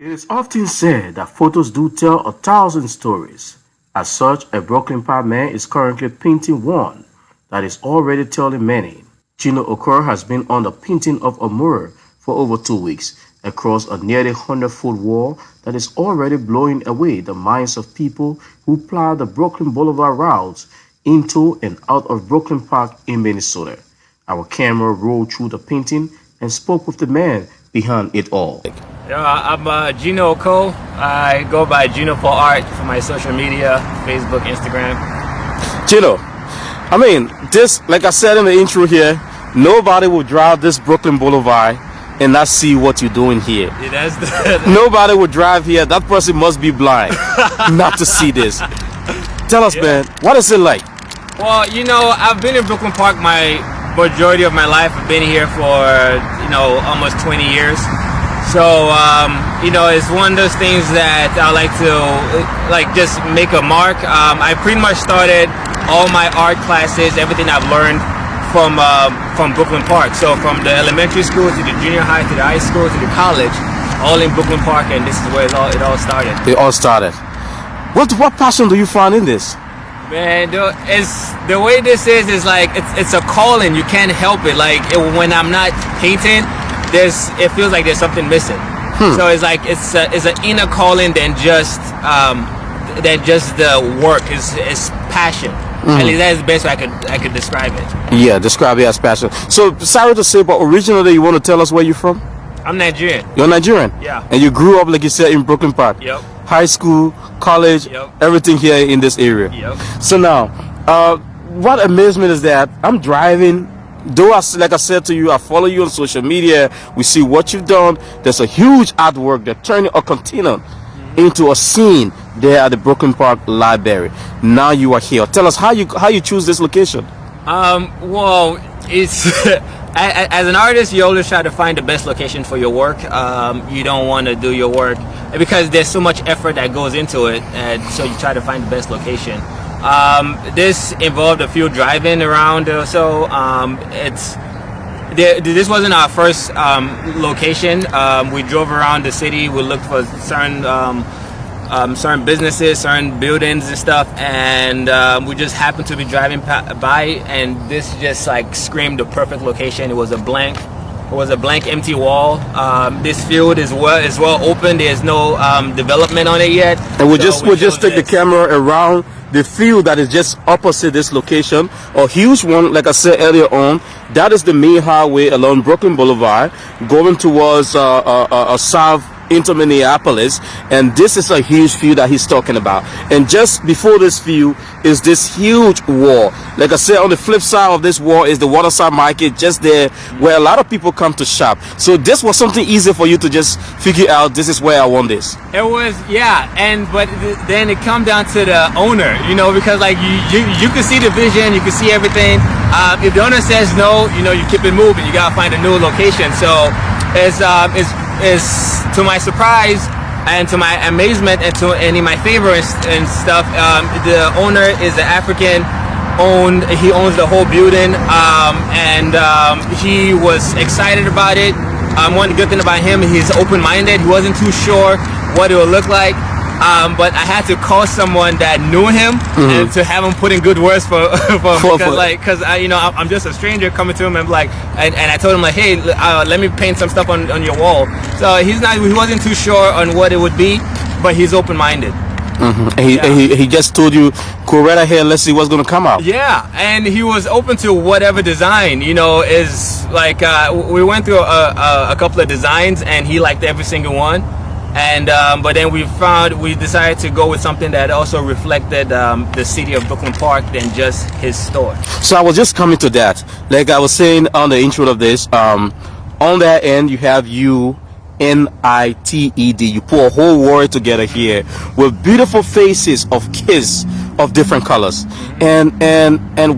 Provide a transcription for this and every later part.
It is often said that photos do tell 1,000 stories. As such, a Brooklyn Park man is currently painting one that is already telling many. Geno Okok has been on the painting of a mural for over 2 weeks across a nearly 100-foot wall that is already blowing away the minds of people who plow the Brooklyn Boulevard routes into and out of Brooklyn Park in Minnesota. Our camera rolled through the painting and spoke with the man behind it all. I'm Geno Okok. I go by Geno for Art for my social media, Facebook, Instagram. Geno, I mean, this, like I said in the intro here, nobody will drive this Brooklyn Boulevard and not see what you're doing here. Yeah, Nobody will drive here. That person must be blind not to see this. Tell us, man, what is it like? Well, I've been in Brooklyn Park my majority of my life. I've been here for, almost 20 years. So, it's one of those things that I like to, just make a mark. I pretty much started all my art classes, everything I've learned from Brooklyn Park. So from the elementary school to the junior high to the high school to the college, all in Brooklyn Park, and this is where it all started. It all started. What passion do you find in this? Man, the way this is like it's a calling. You can't help it. When I'm not painting, it feels like there's something missing. So it's like it's an inner calling than just the work. It's passion. At least that's the best way I could describe it. Yeah, describe it as passion. So, sorry to say, but originally you want to tell us where you're from? I'm Nigerian. You're Nigerian? Yeah. And you grew up, like you said, in Brooklyn Park? Yep. High school, college, everything here in this area. Yep. So now, what amazement is that I'm driving, though, like I said to you, I follow you on social media, we see what you've done. There's a huge artwork that turning a container into a scene there at the Brooklyn Park Library. Now you are here. Tell us how you choose this location. Well, it's as an artist, you always try to find the best location for your work. You don't want to do your work because there's so much effort that goes into it, and so you try to find the best location. This involved a few driving around, so this wasn't our first location. We drove around the city. We looked for certain businesses, certain buildings and stuff, and we just happened to be driving by, and this just screamed the perfect location. It was a blank empty wall. This field is well open. There's no development on it yet. And we'll just take the camera around the field that is just opposite this location, a huge one, like I said earlier on. That is the main highway along Brooklyn Boulevard going towards south into Minneapolis, and this is a huge field that he's talking about. And just before this field is this huge wall. Like I said, on the flip side of this wall is the Waterside Market, just there where a lot of people come to shop. So this was something easy for you to just figure out, this is where I want this. It was, yeah, but then it come down to the owner, because you can see the vision, you can see everything. If the owner says no, you keep it moving. You gotta find a new location. So it's to my surprise and to my amazement and in my favor and stuff, the owner is an African. He owns the whole building, and he was excited about it. One good thing about him, he's open-minded. He wasn't too sure what it would look like, but I had to call someone that knew him and to have him put in good words because I'm just a stranger coming to him and and I told him hey, let me paint some stuff on your wall. So he wasn't too sure on what it would be, but he's open-minded. He just told you, go right ahead, let's see what's gonna come out. Yeah, and he was open to whatever design. Is we went through a couple of designs, and he liked every single one. And but then we decided to go with something that also reflected the city of Brooklyn Park than just his store. So I was just coming to that. Like I was saying on the intro of this, on that end you have UNITED. You put a whole word together here with beautiful faces of kids of different colors. And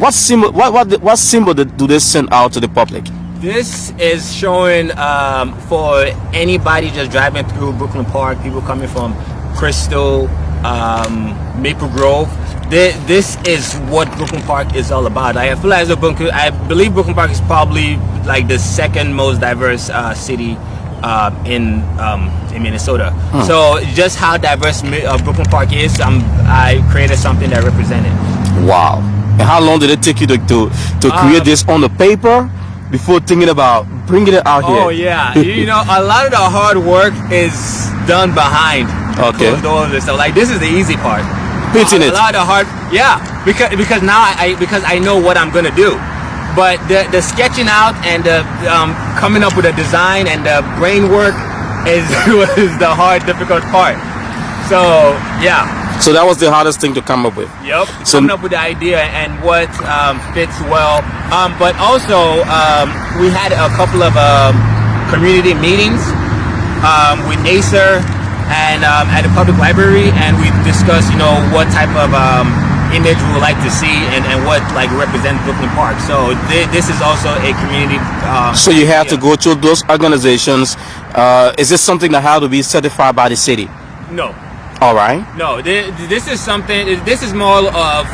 what symbol do they send out to the public? This is showing for anybody just driving through Brooklyn Park, people coming from Crystal, Maple Grove. This is what Brooklyn Park is all about. I believe Brooklyn Park is probably the second most diverse city in Minnesota. So just how diverse Brooklyn Park is, I created something that represented. Wow. And how long did it take you to create this on the paper before thinking about bringing it out here? Oh yeah, you know, a lot of the hard work is done behind closed doors and stuff. Like, this is the easy part. Painting it. A lot of hard, because now I know what I'm gonna do. But the sketching out and the coming up with a design and the brain work was the hard, difficult part. So yeah. So that was the hardest thing to come up with. Yep. So, coming up with the idea and what fits well. But also we had a couple of community meetings with NACER and at the public library, and we discussed, you know, what type of image we would like to see and what like represents Brooklyn Park. So this is also a community. So you have to go to those organizations. Is this something that had to be certified by the city? No. All right. No, this is something. This is more of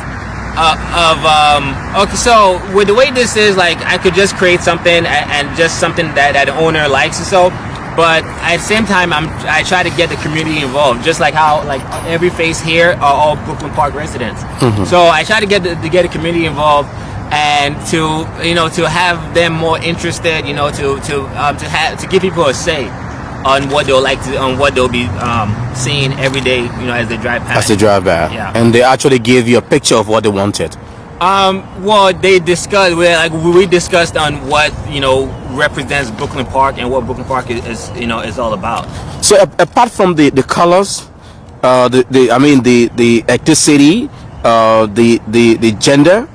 okay. So with the way this is, like, I could just create something and just something that the owner likes and so. But at the same time, I try to get the community involved, just like how like every face here are all Brooklyn Park residents. So I try to get the community involved and to have them more interested, to give people a say on what they'll like to, on what they'll be seeing every day, as they drive past. As they drive by. Yeah. And they actually gave you a picture of what they wanted. Well, they discussed. We discussed on what represents Brooklyn Park and what Brooklyn Park is all about. So apart from the colors, the ethnicity, the gender,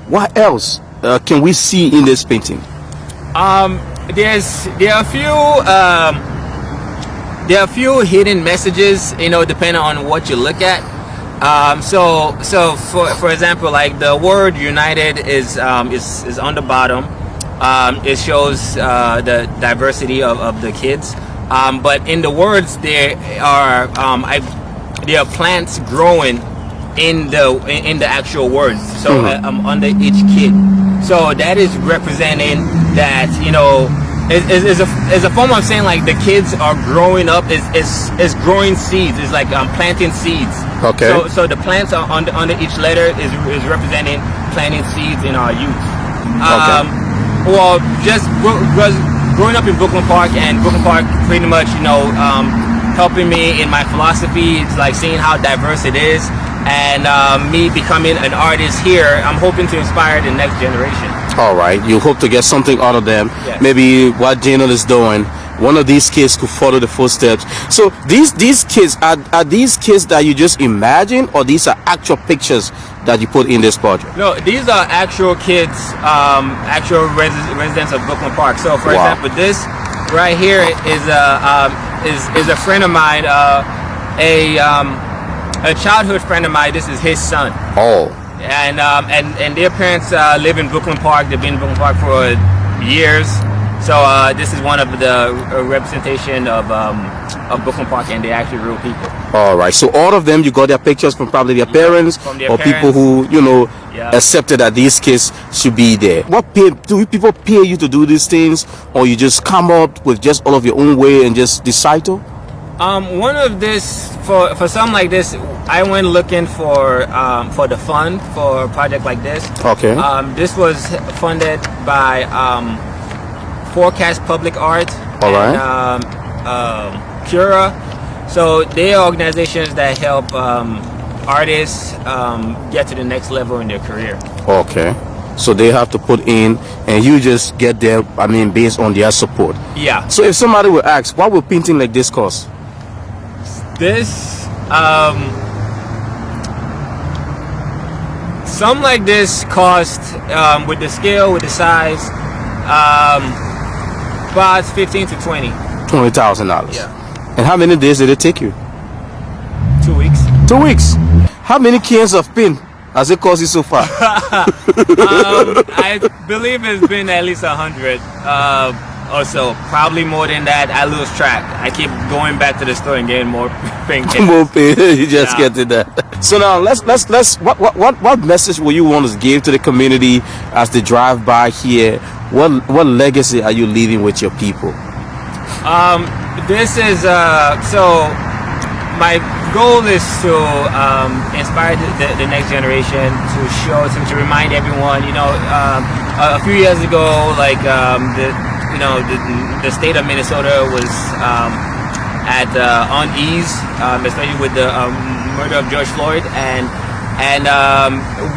what else can we see in this painting? There are a few hidden messages, depending on what you look at. So for example, like the word united is on the bottom. It shows the diversity of the kids, but in the words there are plants growing in the actual words, so under each kid. So that is representing that is a form of saying like the kids are growing up, is growing seeds, is like planting seeds. Okay. So the plants are under each letter is representing planting seeds in our youth. Well, just growing up in Brooklyn Park, and Brooklyn Park pretty much helping me in my philosophy. It's like seeing how diverse it is, and me becoming an artist here. I'm hoping to inspire the next generation. All right, you hope to get something out of them. Yes. Maybe what Geno is doing, one of these kids could follow the footsteps. So these kids, are these kids that you just imagine, or these are actual pictures that you put in this project? No, these are actual kids, actual residents of Brooklyn Park. So for example, this right here is a friend of mine, a childhood friend of mine. This is his son. Oh. And their parents live in Brooklyn Park. They've been in Brooklyn Park for years. So this is one of the representation of Brooklyn Park, and they're actually real people. All right. So all of them, you got their pictures from probably their parents, or people who accepted that these kids should be there. Do people pay you to do these things, or you just come up with just all of your own way and just decide to? One of this for something like this, I went looking for the fund for a project like this. Okay. This was funded by Forecast Public Art. All right. And Cura. So they are organizations that help artists get to the next level in their career. Okay. So they have to put in, and you just get there, based on their support. Yeah. So if somebody will ask, what will painting like this cost? This, something like this cost, with the scale, with the size, about $15,000 to $20,000. Yeah. And how many days did it take you? 2 weeks. 2 weeks. How many cans of paint has it cost you so far? I believe it's been at least 100 or so. Probably more than that. I lose track. I keep going back to the store and getting more paint. More paint. You just get to that. So now let's what message will you want to give to the community as they drive by here? What legacy are you leaving with your people? This is so my goal is to inspire the next generation, to show, to remind everyone. A few years ago, like the state of Minnesota was at unease, especially with the murder of George Floyd, and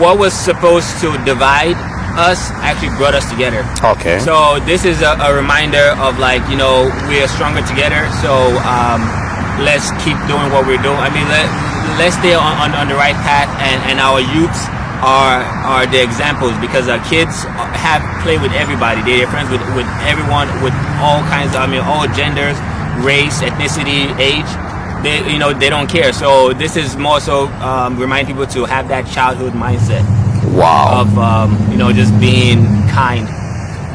what was supposed to divide us actually brought us together. Okay. So this is a reminder of, like, we are stronger together. So let's keep doing what we're doing. I mean, let's stay on the right path, and our youths are the examples, because our kids have played with everybody. They're friends with everyone, with all kinds of, all genders, race, ethnicity, age. They don't care. So this is more so remind people to have that childhood mindset. Wow. Of just being kind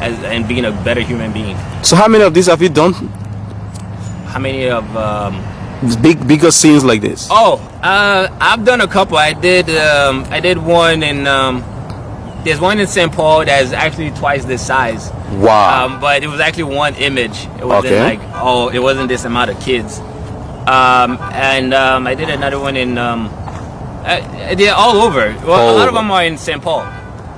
and being a better human being. So how many of these have you done? How many of bigger scenes like this? I've done a couple. I did one in there's one in St. Paul that's actually twice this size. Wow. But it was actually one image. It wasn't it wasn't this amount of kids. And I did another one in they're all over. Well, a lot of them are in St. Paul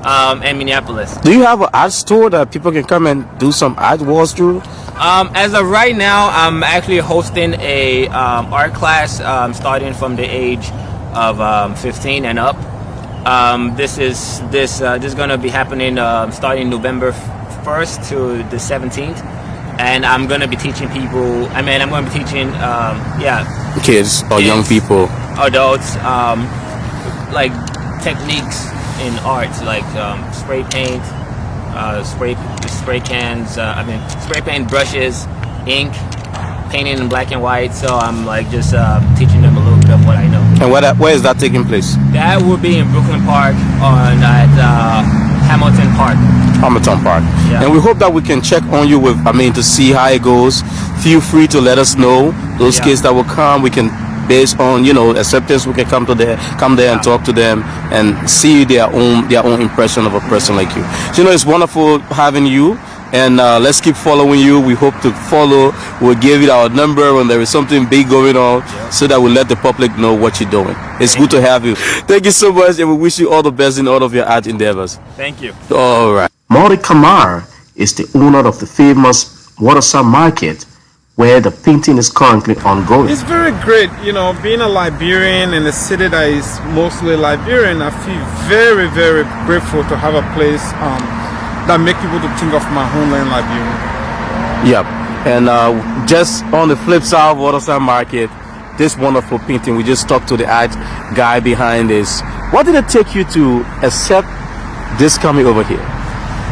and Minneapolis. Do you have an art store that people can come and do some art walls through? As of right now, I'm actually hosting a art class starting from the age of 15 and up. This is going to be happening starting November 1st to the 17th. And I'm going to be teaching people, I'm going to be teaching, kids or young people, adults, like techniques in arts, like spray paint, spray cans, spray paint brushes, ink, painting in black and white. So I'm just teaching them a little bit of what I know. And where is that taking place? That will be in Brooklyn Park at Hamilton Park. Yeah. And we hope that we can check on you to see how it goes. Feel free to let us know those kids that will come. We can, based on acceptance, we can come there and talk to them and see their own impression of a person like you. It's wonderful having you, and let's keep following you. We hope to follow. We'll give you our number when there is something big going on, so that we'll let the public know what you're doing. It's good to have you. Thank you so much, and we wish you all the best in all of your art endeavors. Thank you. All right. Mauri Kamar is the owner of the famous Waterside Market, where the painting is currently ongoing. It's very great, being a Liberian in a city that is mostly Liberian. I feel very, very grateful to have a place that make people to think of my homeland, Liberia. Yep. And just on the flip side of Waterside Market, this wonderful painting, we just talked to the art guy behind this. What did it take you to accept this coming over here?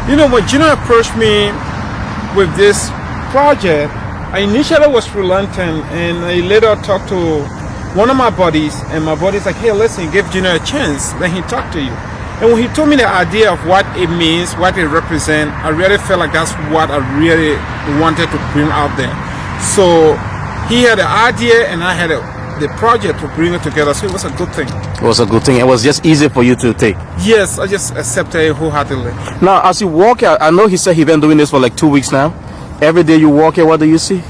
When Geno approached me with this project, I initially was reluctant, and I later talked to one of my buddies, and my buddy's like, hey, listen, give Geno a chance, let him talk to you. And when he told me the idea of what it means, what it represents, I really felt like that's what I really wanted to bring out there. So he had the idea, and I had the project to bring it together, so it was a good thing. It was a good thing. It was just easy for you to take. Yes, I just accepted it wholeheartedly. Now, as you walk out, I know he said he's been doing this for like 2 weeks now. Every day you walk here, what do you see?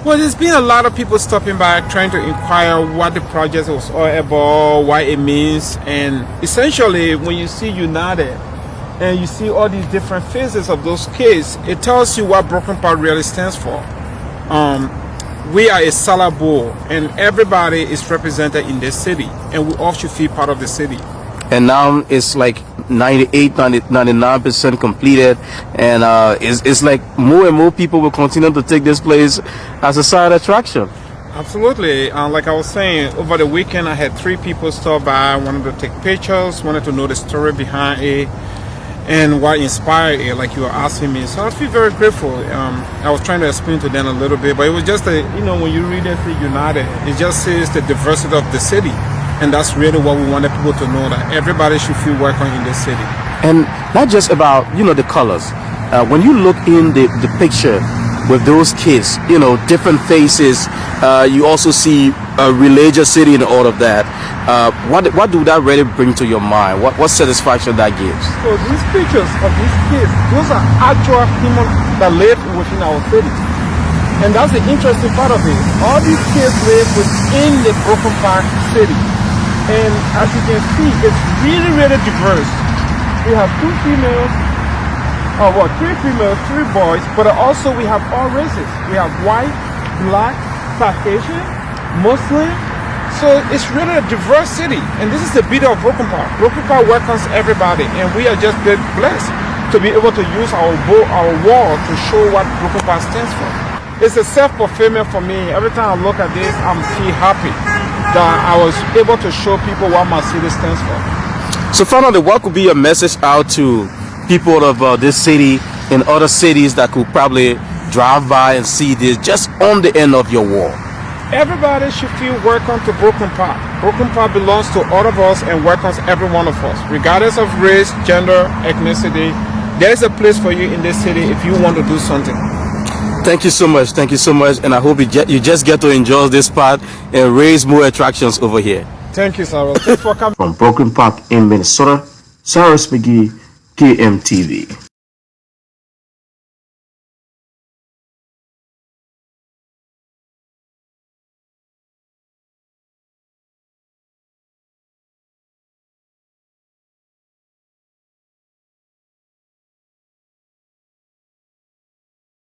Well, there's been a lot of people stopping by trying to inquire what the project was all about, what it means, and essentially when you see United and you see all these different faces of those kids, it tells you what Brooklyn Park really stands for. We are a salad bowl, and everybody is represented in this city, and we all should feel part of the city. And now it's like 99% completed, and it's like more and more people will continue to take this place as a side attraction. Absolutely. Like I was saying, over the weekend I had 3 people stop by, wanted to take pictures, wanted to know the story behind it and what inspired it, like you were asking me. So I feel very grateful. I was trying to explain to them a little bit, but it was just when you read it, United, it just says the diversity of the city. And that's really what we wanted people to know, that everybody should feel welcome in this city. And not just about, the colors. When you look in the picture with those kids, different faces, you also see a religious city and all of that. What do that really bring to your mind? What satisfaction that gives? So these pictures of these kids, those are actual humans that live within our city. And that's the interesting part of it. All these kids live within the Broken Park city. And as you can see, it's really, really diverse. We have 2 females, or what, 3 females, 3 boys, but also we have all races. We have white, black, Caucasian, Muslim. So it's really a diverse city. And this is the beauty of Broken Park. Broken Park welcomes everybody, and we are just blessed to be able to use our wall to show what Broken Park stands for. It's a self-fulfillment for me. Every time I look at this, I'm feel happy that I was able to show people what my city stands for. So finally, what could be your message out to people of this city and other cities that could probably drive by and see this just on the end of your wall? Everybody should feel welcome to Broken Park. Broken Park belongs to all of us and welcomes every one of us, regardless of race, gender, ethnicity. There's a place for you in this city if you want to do something. Thank you so much, and I hope you just get to enjoy this part and raise more attractions over here. Thank you, Cyrus. Thanks for coming. From Broken Park in Minnesota, Cyrus McGee, KMTV.